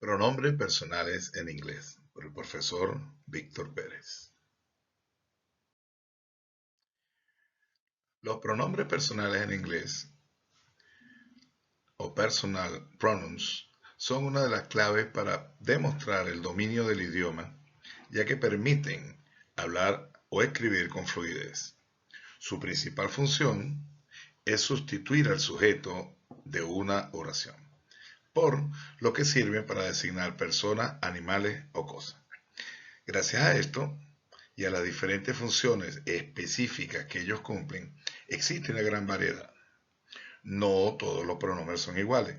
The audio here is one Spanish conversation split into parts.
Pronombres personales en inglés, por el profesor Víctor Pérez. Los pronombres personales en inglés, o personal pronouns, son una de las claves para demostrar el dominio del idioma, ya que permiten hablar o escribir con fluidez. Su principal función es sustituir al sujeto de una oración, por lo que sirven para designar personas, animales o cosas. Gracias a esto y a las diferentes funciones específicas que ellos cumplen, existe una gran variedad. No todos los pronombres son iguales.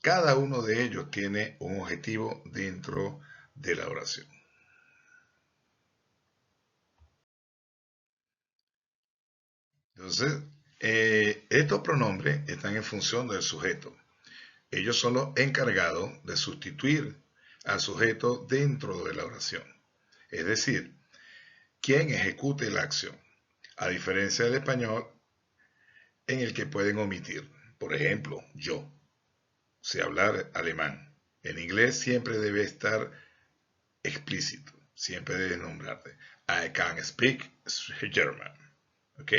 Cada uno de ellos tiene un objetivo dentro de la oración. Entonces, estos pronombres están en función del sujeto. Ellos son los encargados de sustituir al sujeto dentro de la oración. Es decir, quien ejecute la acción, a diferencia del español en el que pueden omitir. Por ejemplo, yo sé hablar alemán. En inglés siempre debe estar explícito, siempre debe nombrarte. I can speak German. ¿Ok?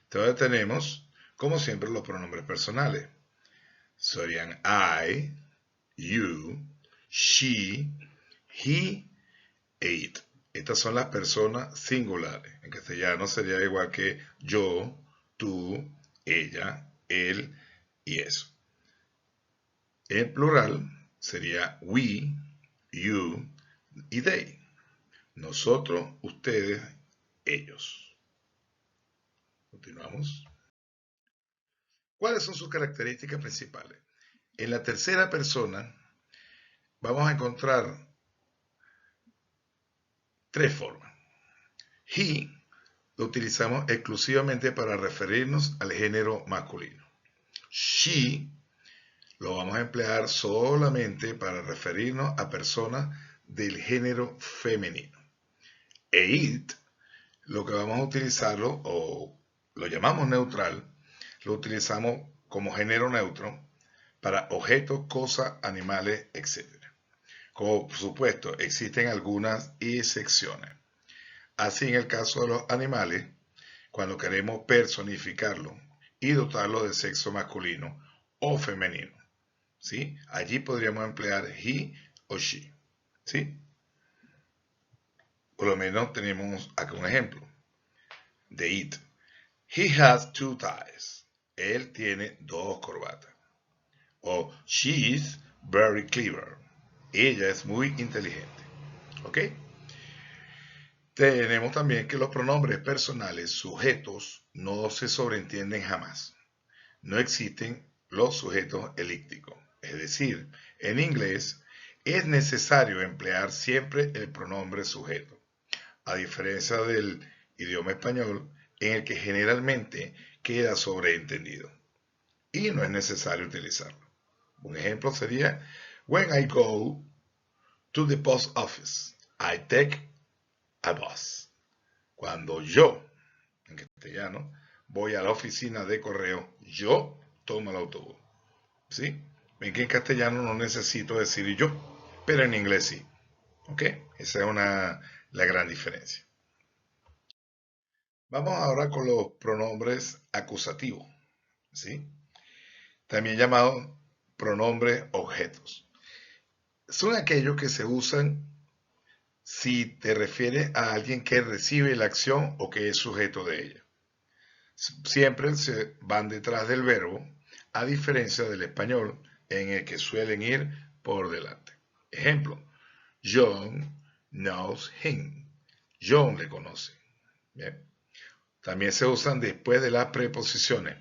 Entonces tenemos, como siempre, los pronombres personales. Serían I, you, she, he, it. Estas son las personas singulares. En castellano sería igual que yo, tú, ella, él y eso. En plural sería we, you y they. Nosotros, ustedes, ellos. Continuamos. ¿Cuáles son sus características principales? En la tercera persona vamos a encontrar tres formas. He lo utilizamos exclusivamente para referirnos al género masculino. She lo vamos a emplear solamente para referirnos a personas del género femenino. E it, lo que vamos a utilizarlo, o lo llamamos neutral, lo utilizamos como género neutro para objetos, cosas, animales, etc. Como por supuesto, existen algunas excepciones. Así en el caso de los animales, cuando queremos personificarlo y dotarlo de sexo masculino o femenino, ¿sí? Allí podríamos emplear he o she, ¿sí? Por lo menos tenemos acá un ejemplo de it. He has two ties. Él tiene dos corbatas. O she is very clever. Ella es muy inteligente. ¿Ok? Tenemos también que los pronombres personales sujetos no se sobreentienden jamás. No existen los sujetos elípticos. Es decir, en inglés es necesario emplear siempre el pronombre sujeto, a diferencia del idioma español en el que generalmente queda sobreentendido y no es necesario utilizarlo. Un ejemplo sería, when I go to the post office, I take a bus. Cuando yo, en castellano, voy a la oficina de correo, yo tomo el autobús. ¿Sí? Ven que en castellano no necesito decir yo, pero en inglés sí. ¿Ok? Esa es la gran diferencia. Vamos ahora con los pronombres acusativos. ¿Sí? También llamados pronombres objetos. Son aquellos que se usan si te refieres a alguien que recibe la acción o que es sujeto de ella. Siempre se van detrás del verbo, a diferencia del español, en el que suelen ir por delante. Ejemplo, John knows him. John le conoce. Bien. También se usan después de las preposiciones.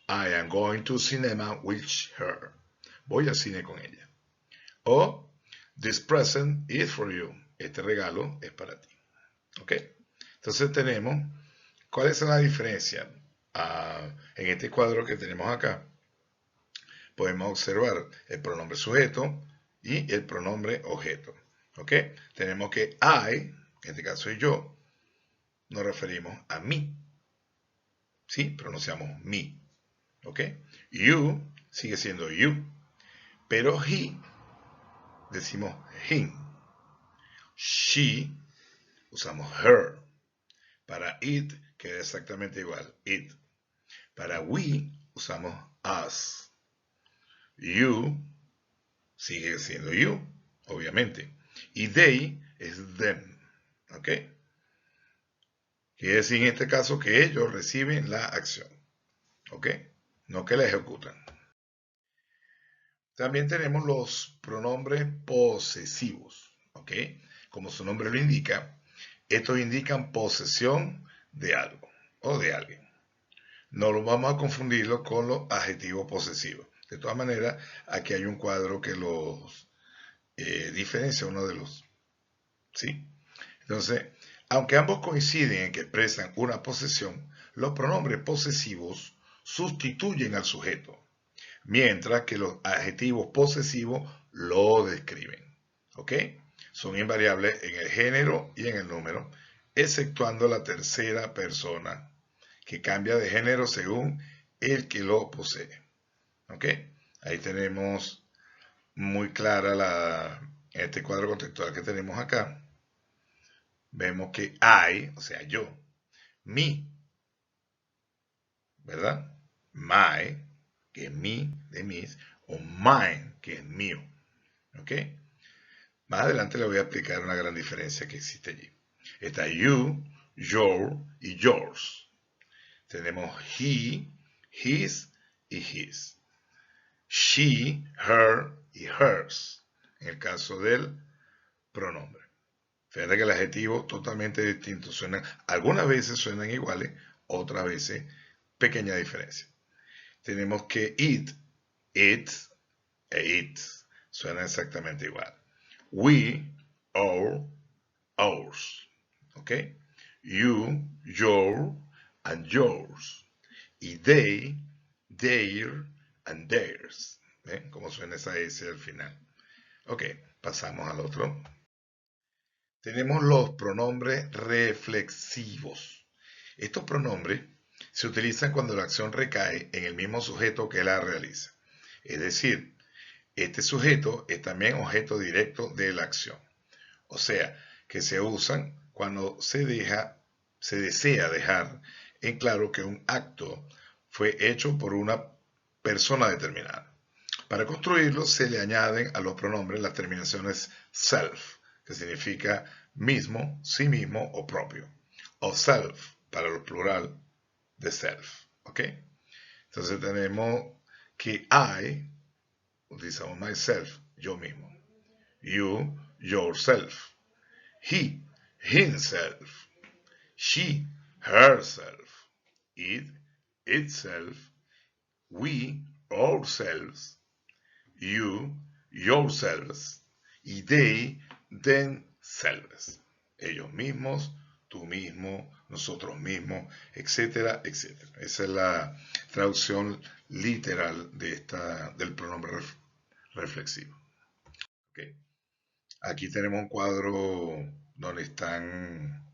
I am going to cinema with her. Voy al cine con ella. O this present is for you. Este regalo es para ti. ¿Ok? Entonces tenemos, ¿cuáles son las diferencias? En este cuadro que tenemos acá, podemos observar el pronombre sujeto y el pronombre objeto. ¿Ok? Tenemos que I, en este caso soy yo, nos referimos a mí. ¿Sí? Pronunciamos me. ¿Ok? You sigue siendo you. Pero he decimos him. She, usamos her. Para it, queda exactamente igual, it. Para we, usamos us. You, sigue siendo you, obviamente. Y they es them. ¿Ok? Quiere decir en este caso que ellos reciben la acción. ¿Ok? No que la ejecutan. También tenemos los pronombres posesivos. ¿Ok? Como su nombre lo indica, estos indican posesión de algo o de alguien. No lo vamos a confundirlo con los adjetivos posesivos. De todas maneras, aquí hay un cuadro que los diferencia uno de los. ¿Sí? Entonces, aunque ambos coinciden en que expresan una posesión, los pronombres posesivos sustituyen al sujeto, mientras que los adjetivos posesivos lo describen. ¿Ok? Son invariables en el género y en el número, exceptuando la tercera persona, que cambia de género según el que lo posee. ¿Ok? Ahí tenemos muy clara este cuadro contextual que tenemos acá. Vemos que I, o sea, yo, me, ¿verdad? My, que es mi, de mis, o mine, que es mío. ¿Ok? Más adelante le voy a explicar una gran diferencia que existe allí. Está you, your y yours. Tenemos he, his y his. She, her y hers. En el caso del pronombre. Fíjate que el adjetivo totalmente distinto. Algunas veces suenan iguales, otras veces pequeña diferencia. Tenemos que it, its e its suenan exactamente igual. We, our, ours. ¿Ok? You, your and yours. Y they, their and theirs. ¿Ven cómo suena esa S al final? Ok, pasamos al otro. Tenemos los pronombres reflexivos. Estos pronombres se utilizan cuando la acción recae en el mismo sujeto que la realiza. Es decir, este sujeto es también objeto directo de la acción. O sea, que se usan cuando se desea dejar en claro que un acto fue hecho por una persona determinada. Para construirlo se le añaden a los pronombres las terminaciones self, que significa mismo, sí mismo o propio, o self para lo plural de self. ¿Ok? Entonces tenemos que I, utilizamos myself, yo mismo. You, yourself. He, himself. She, herself. It, itself. We, ourselves. You, yourselves. Y they, themselves. Ellos mismos, tú mismo, nosotros mismos, etcétera, etcétera. Esa es la traducción literal del pronombre reflexivo. Okay. Aquí tenemos un cuadro donde están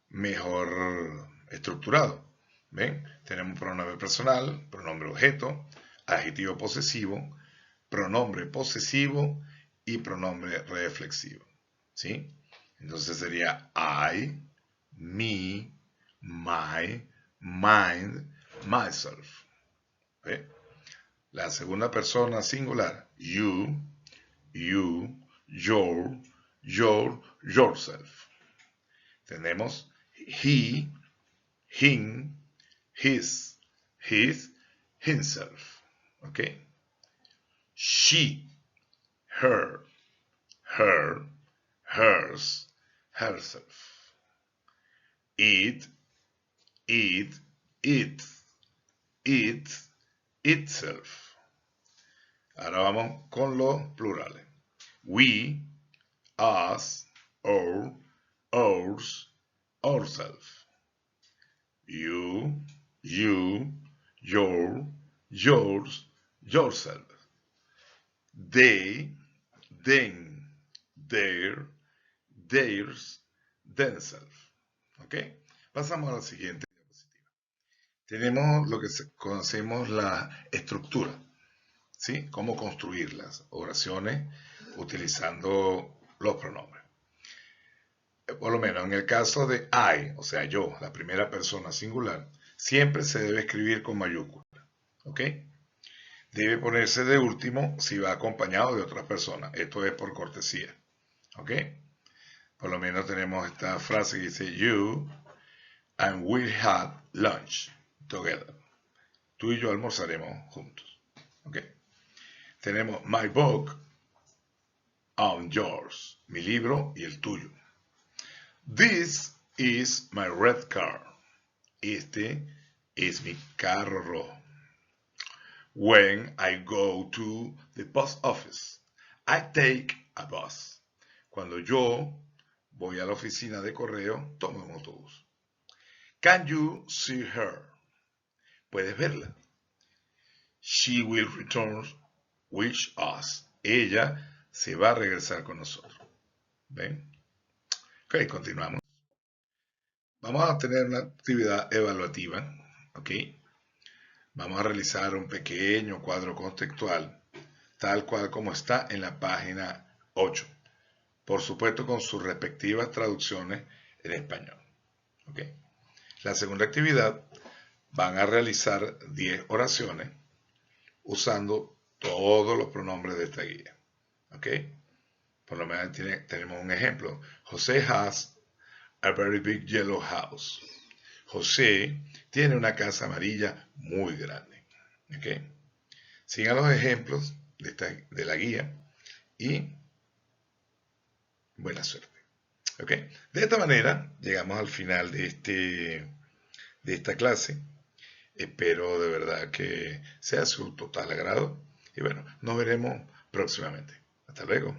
mejor estructurados. ¿Ven? Tenemos pronombre personal, pronombre objeto, adjetivo posesivo, pronombre posesivo y pronombre reflexivo. ¿Sí? Entonces sería I, me, my, mine, myself. ¿Ve? La segunda persona singular, you, your, yourself. Tenemos he, him, his, himself. ¿Ok? She, her, hers, herself. It, it, itself. Ahora vamos con los plurales. We, us, our, ours, ourselves. You, your, yours, yourself. They, them, their, theirs, themselves. ¿Ok? Pasamos a la siguiente diapositiva. Tenemos lo que conocemos la estructura. ¿Sí? Cómo construir las oraciones utilizando los pronombres. Por lo menos en el caso de I, o sea, yo, la primera persona singular, siempre se debe escribir con mayúscula. ¿Ok? Debe ponerse de último si va acompañado de otras personas. Esto es por cortesía. ¿Ok? Por lo menos tenemos esta frase que dice You and we had lunch together. Tú y yo almorzaremos juntos. ¿Ok? Tenemos my book and yours. Mi libro y el tuyo. This is my red car. Este es mi carro rojo. When I go to the post office, I take a bus. Cuando yo voy a la oficina de correo, tomo un autobús. Can you see her? Puedes verla. She will return with us. Ella se va a regresar con nosotros. ¿Ven? Ok, continuamos. Vamos a tener una actividad evaluativa. Ok. Vamos a realizar un pequeño cuadro contextual, tal cual como está en la página 8. Por supuesto, con sus respectivas traducciones en español. ¿Ok? La segunda actividad, van a realizar 10 oraciones usando todos los pronombres de esta guía. ¿Ok? Por lo menos tenemos un ejemplo. José has a very big yellow house. José tiene una casa amarilla muy grande. ¿Ok? Sigan los ejemplos de la guía y buena suerte. ¿Ok? De esta manera llegamos al final de esta clase. Espero de verdad que sea su total agrado. Y bueno, nos veremos próximamente. Hasta luego.